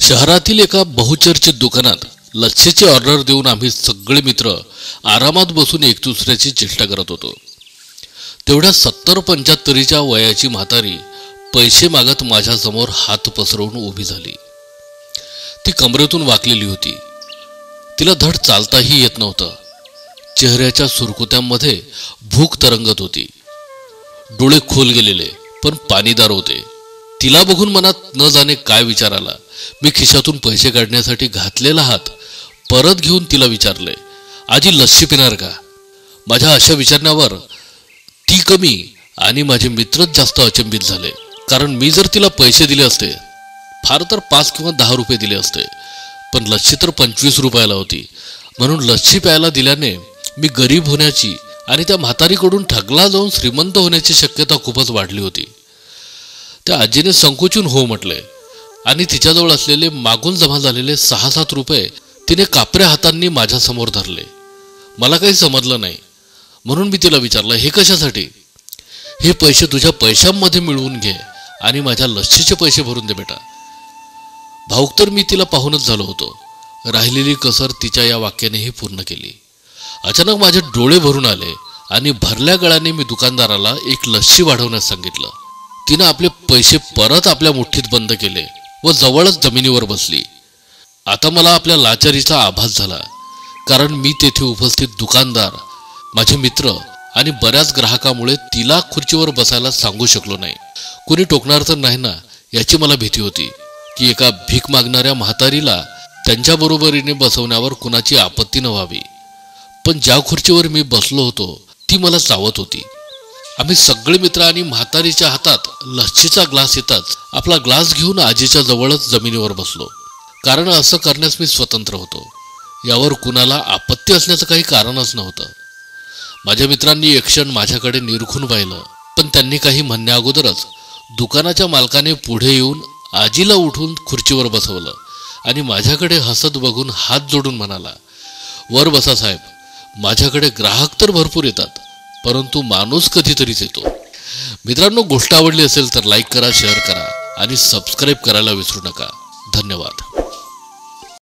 शहरातील एका बहुचर्चित दुकानात लच्छीची ऑर्डर देऊन आम्ही सगळे मित्र आरामात बसून एक दुसऱ्याची चेष्टा करत होतो. तेवढ्या 70-75च्या वयाची म्हातारी पैसे मागत माझ्यासमोर हात पसरवून उभी झाली. ती कमरेतून वाकलेली होती. तिला धड चालताही येत नव्हतं. चेहऱ्याच्या सुरकुत्यांमध्ये भूक तरंगत होती. डोळे खोल गेलेले पण पाणीदार होते. तिला बघून मनात न जाणे काय विचार आला. मी खिशातून पैसे काढण्यासाठी घातलेला हात परत घेऊन तिला विचारले, आजी लस्सी पिणार का? माझ्या अशा विचारण्यावर ती कमी आणि माझे मित्रच जास्त अचंबित झाले. कारण मी जर तिला पैसे दिले असते, फार तर 5 किंवा 10 रुपये दिले असते, पण लस्सी तर 25 रुपयाला होती. म्हणून लस्सी प्यायला दिल्याने मी गरीब होण्याची आणि त्या म्हातारीकडून ठगला जाऊन श्रीमंत होण्याची शक्यता खूपच वाढली होती. त्या आजीने संकोचून हो म्हटले आणि तिच्याजवळ असलेले मागून जमा झालेले 6-7 रुपये तिने कापऱ्या हातांनी माझ्यासमोर धरले. मला काही समजलं नाही. म्हणून मी तिला विचारलं, हे कशासाठी? हे पैसे तुझ्या पैशांमध्ये मिळवून घे आणि माझ्या लस्सीचे पैसे भरून दे बेटा. भाऊक तर मी तिला पाहूनच झालो होतो. राहिलेली कसर तिच्या या वाक्यानेही पूर्ण केली. अचानक माझे डोळे भरून आले आणि भरल्या गळ्याने मी दुकानदाराला एक लस्सी वाढवण्यास सांगितलं. तिनं आपले पैसे परत आपल्या मुठ्ठीत बंद केले व जवळच जमिनीवर बसली. आता मला आपल्या लाचारीचा आभास झाला. कारण मी तेथे उपस्थित दुकानदार, माझे मित्र आणि बऱ्याच ग्राहकामुळे तिला खुर्चीवर बसायला सांगू शकलो नाही. कुणी टोकणार तर नाही ना याची मला भीती होती की एका भीक मागणाऱ्या म्हातारीला त्यांच्या बरोबरीने बसवण्यावर कुणाची आपत्ती न व्हावी. पण ज्या खुर्चीवर मी बसलो होतो ती मला चावत होती. आम्ही सगळे मित्र आणि म्हातारीच्या हातात लस्सीचा ग्लास येताच आपला ग्लास घेऊन आजीच्या जवळच जमिनीवर बसलो. कारण असं करण्यास मी स्वतंत्र होतो. यावर कुणाला आपत्ती असण्याचं काही कारणच नव्हतं. माझ्या मित्रांनी एक क्षण माझ्याकडे निरखून पाहिलं, पण त्यांनी काही म्हणण्या अगोदरच दुकानाच्या मालकाने पुढे येऊन आजीला उठून खुर्चीवर बसवलं आणि माझ्याकडे हसत बघून हात जोडून म्हणाला, वर बसा साहेब, माझ्याकडे ग्राहक तर भरपूर येतात, परंतु माणूस कधीतरीच येतो. मित्रांनो, गोष्ट आवडली असेल तर लाईक करा, शेअर करा आणि सबस्क्राईब करायला विसरू नका. धन्यवाद.